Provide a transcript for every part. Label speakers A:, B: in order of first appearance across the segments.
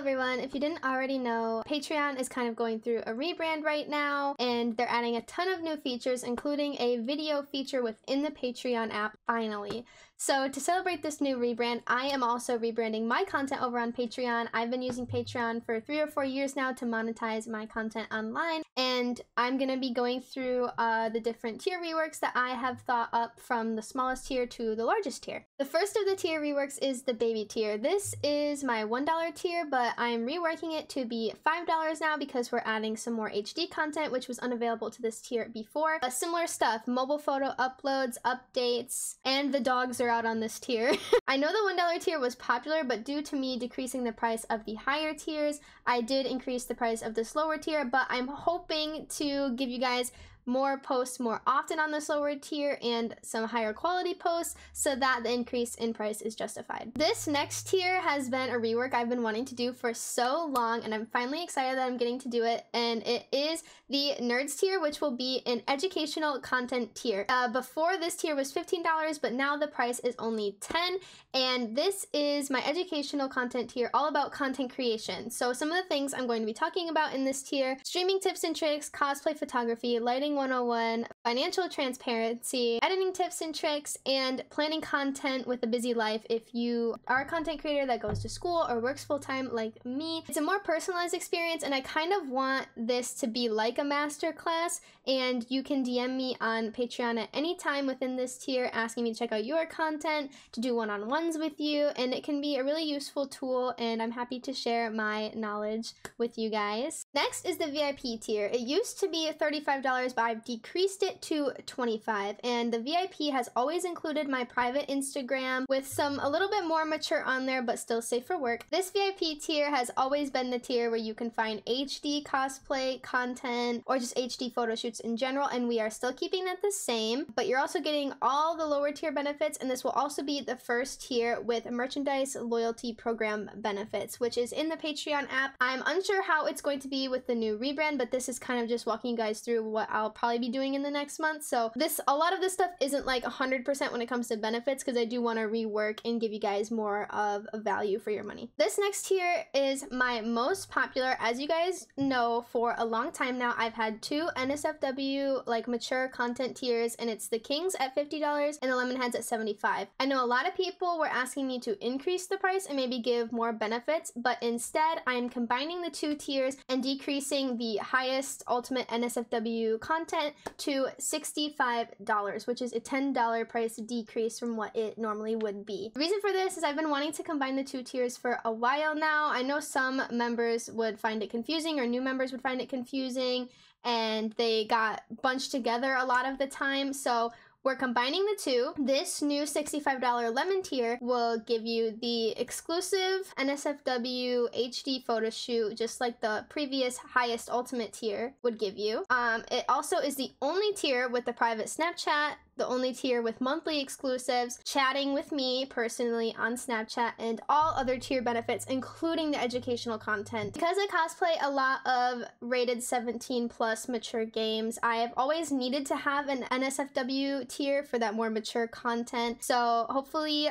A: everyone, if you didn't already know, Patreon is kind of going through a rebrand right now, and they're adding a ton of new features, including a video feature within the Patreon app, finally. So to celebrate this new rebrand, I am also rebranding my content over on Patreon. I've been using Patreon for 3 or 4 years now to monetize my content online, and I'm going to be going through the different tier reworks that I have thought up from the smallest tier to the largest tier. The first of the tier reworks is the baby tier. This is my $1 tier, but I'm reworking it to be $5 now because we're adding some more HD content, which was unavailable to this tier before. Similar stuff, mobile photo uploads, updates, and the dogs are out on this tier. I know the $1 tier was popular, but due to me decreasing the price of the higher tiers, I did increase the price of this lower tier, but I'm hoping to give you guys more posts more often on this lower tier and some higher quality posts so that the increase in price is justified. This next tier has been a rework I've been wanting to do for so long, and I'm finally excited that I'm getting to do it, and it is the Nerds tier, which will be an educational content tier. Before, this tier was $15, but now the price is only $10, and this is my educational content tier, all about content creation. So some of the things I'm going to be talking about in this tier: streaming tips and tricks, cosplay photography, lighting 101, financial transparency, editing tips and tricks, and planning content with a busy life if you are a content creator that goes to school or works full-time like me. It's a more personalized experience, and I kind of want this to be like a master class, and you can DM me on Patreon at any time within this tier asking me to check out your content, to do one-on-ones with you, and it can be a really useful tool, and I'm happy to share my knowledge with you guys. Next is the VIP tier. It used to be $35, but I've decreased it to $25, and the VIP has always included my private Instagram with some a little bit more mature on there, but still safe for work. This VIP tier has always been the tier where you can find HD cosplay content or just HD photo shoots in general, and we are still keeping that the same, but you're also getting all the lower tier benefits, and this will also be the first tier with merchandise loyalty program benefits, which is in the Patreon app. I'm unsure how it's going to be with the new rebrand, but this is kind of just walking you guys through what I'll probably be doing in the next month. So a lot of this stuff isn't like 100% when it comes to benefits, because I do want to rework and give you guys more of a value for your money. This next tier is my most popular. As you guys know, for a long time now, I've had 2 NSFW like mature content tiers, and it's the Kings at $50 and the Lemonheads at $75. I know a lot of people were asking me to increase the price and maybe give more benefits, but instead I'm combining the 2 tiers and decreasing the highest ultimate NSFW content to $65, which is a $10 price decrease from what it normally would be. The reason for this is I've been wanting to combine the 2 tiers for a while now. I know some members would find it confusing, or new members would find it confusing, and they got bunched together a lot of the time. So we're combining the 2. This new $65 lemon tier will give you the exclusive NSFW HD photo shoot, just like the previous highest ultimate tier would give you. It also is the only tier with the private Snapchat, the only tier with monthly exclusives, chatting with me personally on Snapchat, and all other tier benefits, including the educational content. Because I cosplay a lot of rated 17+ mature games, I have always needed to have an NSFW tier for that more mature content. So hopefully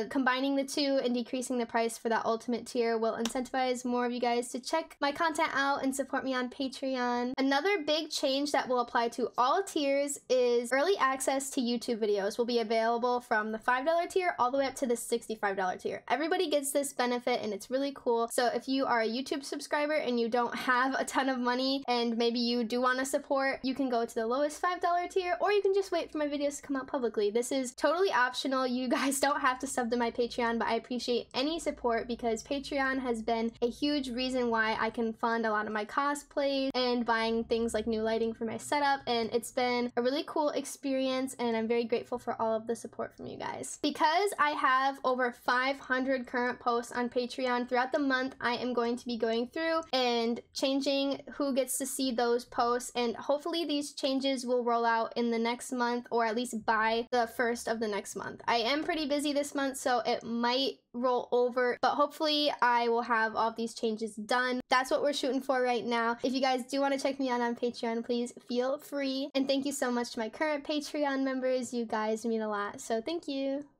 A: combining the 2 and decreasing the price for that ultimate tier will incentivize more of you guys to check my content out and support me on Patreon. Another big change that will apply to all tiers is early access to YouTube videos will be available from the $5 tier all the way up to the $65 tier. Everybody gets this benefit, and it's really cool. So if you are a YouTube subscriber and you don't have a ton of money and maybe you do want to support, you can go to the lowest $5 tier, or you can just wait for my videos to come out publicly. This is totally optional. You guys don't have to sub to my Patreon, but I appreciate any support because Patreon has been a huge reason why I can fund a lot of my cosplays and buying things like new lighting for my setup, and it's been a really cool experience, and I'm very grateful for all of the support from you guys. Because I have over 500 current posts on Patreon throughout the month, I am going to be going through and changing who gets to see those posts, and hopefully these changes will roll out in the next month, or at least by the 1st of the next month. I am pretty busy this month, so it might roll over, but hopefully I will have all of these changes done. That's what we're shooting for right now. If you guys do want to check me out on Patreon, please feel free, and thank you so much to my current Patreon members. You guys mean a lot, so thank you.